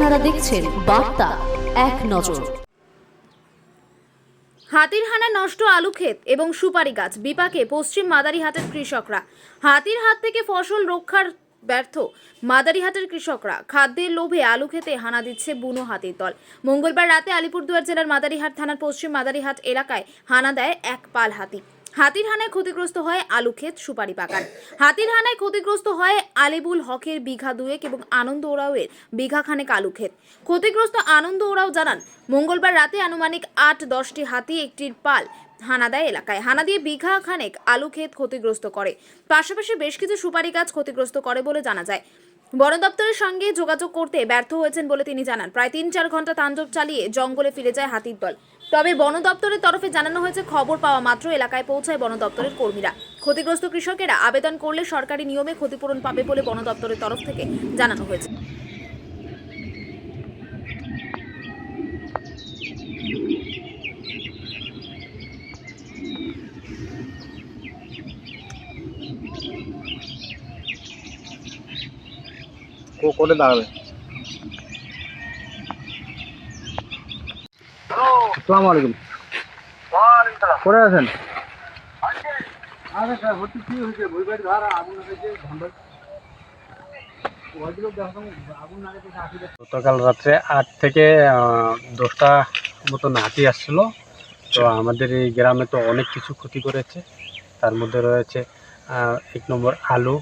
আপনারা দেখছেন বার্তা এক নজর। হাতির হানায় নষ্ট আলু ক্ষেত এবং সুপারি গাছ, বিপাকে পশ্চিম মাদারিহাটের কৃষকরা। হাতির হাত থেকে ফসল রক্ষার ব্যর্থ মাদারিহাটের কৃষকরা। খাদ্যের লোভে আলু খেতে হানা দিচ্ছে বুনো হাতির দল। মঙ্গলবার রাতে আলিপুরদুয়ার জেলার মাদারিহাট থানার পশ্চিম মাদারিহাট এলাকায় হানা দেয় এক পাল হাতি। হাতির হানায় ক্ষতিগ্রস্ত হয় আলু ক্ষেত, সুপারি বাগান। হাতির হানায় ক্ষতিগ্রস্ত হয় আলিবুল হকের বিঘা 2 এবং আনন্দ ওরাওয়ের বিঘা খানেক আলু ক্ষেত। ক্ষতিগ্রস্ত আনন্দ ওরাও জানান, মঙ্গলবার রাতে আনুমানিক 8-10টি হাতি একটির পাল হানা দেয় এলাকায়। হানা দিয়ে বিঘা খানেক আলু ক্ষেত ক্ষতিগ্রস্ত করে, পাশাপাশি বেশ কিছু সুপারি গাছ ক্ষতিগ্রস্ত করে বলে জানা যায়। বন দপ্তরের সঙ্গে যোগাযোগ করতে ব্যর্থ হয়েছেন বলে তিনি জানান। প্রায় 3-4 ঘন্টা তাণ্ডব চালিয়ে জঙ্গলে ফিরে যায় হাতির দল। তবে বন দপ্তরের তরফে জানানো হয়েছে, খবর পাওয়া মাত্র এলাকায় পৌঁছায় বন দপ্তরের কর্মীরা। ক্ষতিগ্রস্ত কৃষকেরা আবেদন করলে সরকারি নিয়মে ক্ষতিপূরণ পাবে বলে বন দপ্তরের তরফ থেকে জানানো হয়েছে। করে দাঁড়াবে। আসসালামু আলাইকুম। করে আছেন? গতকাল রাত্রে 8 থেকে 10টা মতন হাতি আসছিল। তো আমাদের এই গ্রামে তো অনেক কিছু ক্ষতি করেছে। তার মধ্যে রয়েছে 1 নম্বর আলু,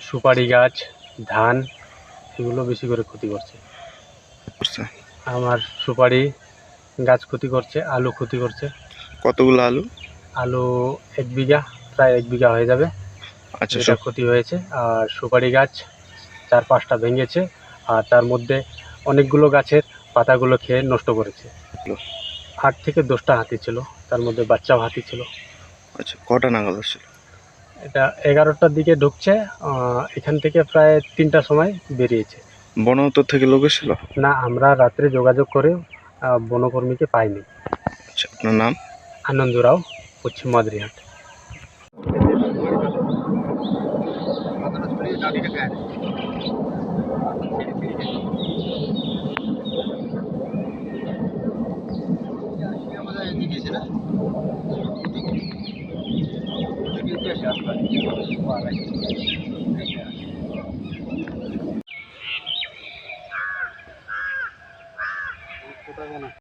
সুপারি গাছ, ধান, এগুলো বেশি করে ক্ষতি করছে। আমার সুপারি গাছ ক্ষতি করছে, আলু ক্ষতি করছে। কতগুলো আলু? আলু 1 বিঘা, প্রায় 1 বিঘা হয়ে যাবে। আচ্ছা, এটা ক্ষতি হয়েছে। আর সুপারি গাছ 4-5টা ভেঙেছে, আর তার মধ্যে অনেকগুলো গাছের পাতাগুলো খেয়ে নষ্ট করেছে। 8 থেকে 10টা হাতি ছিল, তার মধ্যে বাচ্চাও হাতি ছিল। আচ্ছা, কটা নাগাদ আসছিল? এটা 11টার দিকে ঢুকছে, এখান থেকে প্রায় 3টার সময় বেরিয়েছে। বন দপ্তর থেকে লোক এসেছিল? না, আমরা রাত্রে যোগাযোগ করে বনকর্মীকে পাইনি। আচ্ছা, আপনার নাম? আনন্দ রাও, পশ্চিম মাদারিহাট।